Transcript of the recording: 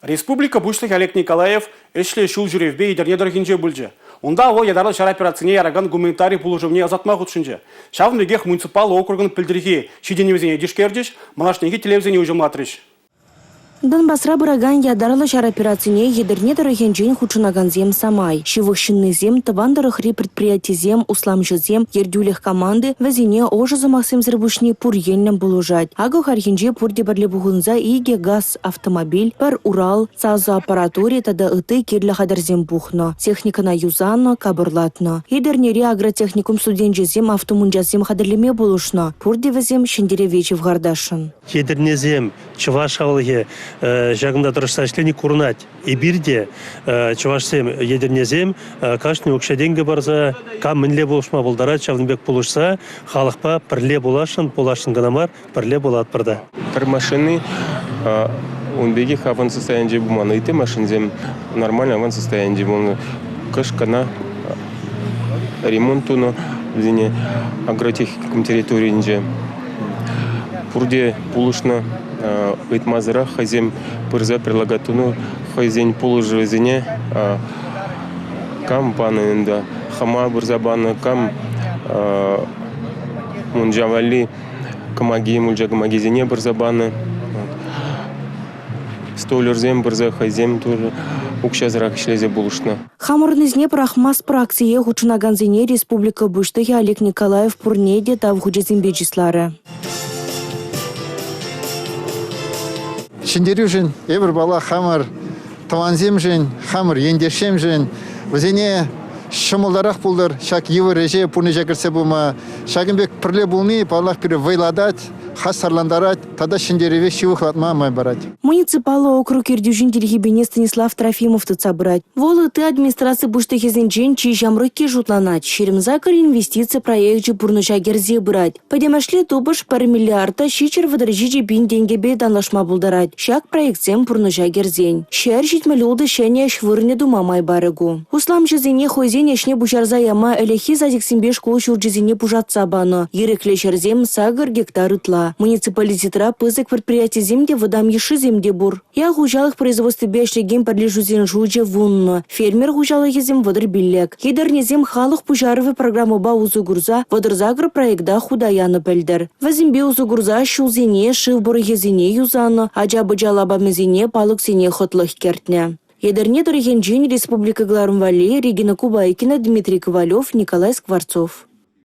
Республика бушлық Олег Николаев эшле шул жүревбе едерне дұрғынже бүлже. Онда ол едарлы шара операцияне яраган гуманитарий пулыжывне азатмақ ұтшынже. Шавынбегех муниципал округын пілдірге шеденевізіне дешкердіш, малашнеге телевизионе ұжымлатырыш. Донбассра бұраган ядарлы шар операцияне едерне дұрыген жен худшынаган зем самай. Шивықшынны зем, табандырықри предприятий зем, усламжы зем, ердюлех команды, вәзіне ожызы Максим Зірбушне пұр елнен бұлыжад. Ағы хархенже пұр дебарлі бұғынза иге газ автомобиль, пар Урал, сазы аппаратуре тада ыты керлі қадар зем бұхна. Техникана юзанна, кабырлатна. Едернере агротехникум студенже зем автомунжа зем қадырлеме бұлышна. Пұр девізем шендере вечев ғардашын. Едерне зем, чываш ауылге жағында тұрышса ішлені курнать. И бирде чывашсем едернезем кашны өкшеденге барса, кам мінле болышма болдара, чавныбек болышса, халықпа пірле болашын ғанамар, пірле болат бірді. Бір машины он беги аван состояние буманы, и ты машинзем нормально аван состояние буманы. Кашкана ремонтуну в агротехникум территории. Пурде пулышна Витмазра хазем пырза прилагатуну хазень положи зене кам панында хама бурзабаны кам мунжавали камаги мульжагамаги зене бурзабаны столерзем бурза хазем тоже укшазрак шлезе булышна. Хамурнызне прахмас праксие хучунаган зене республика буштыхи Олег Николаев пурнеде тав худжезимбеджислары. Шиндерюжин, эвер бала хамар, таванземжин, хамар ендешемжин, вазене шамулдарах пулдар, шак евер реже пуны жакырсе бума, шагынбек пірле булми, палах пире вайладат, хасарландарат, тада шиндереве шивухлатма май барать. Муниципалы округ Ирдюжин Дельхибене Станислав Трофимов тыца брать. Волы ты администрации буштыхезенчен чий жамрыкке жутланать. Шеремзакар инвестиция проект же пурныша герзе брать. Подемашле тубыш пар миллиарда щичер выдрожи бин деньгебе данлашма булдарать. Шак проектсем пурныша герзень. Шер житмелюлды шене швырне дума май барыгу. Услам жезене хойзень эшне бушарза яма элехи задиксимбе школ шуржезене пужатса баны. Ерекле шерзем сагыр гектар ытла. Муниципалитетра пызык предприятий земде выдам еши земде бур. Я гужалых производстве бешлеген подлежузен жуже вунно. Фермер гужалых зем выдыр биллек. Едернезем халық пужаровы программу ба узугурза выдырзагр проекта худаяны пельдер. Вазимбе узугурза шулзене шив бурыгезене юзаны, аджабы жалабамезене палык сене хотлых кертне. Едерне дорогенжин Республика Гларумвали, Регина Кубайкина, Дмитрий Ковалев, Николай Скворцов.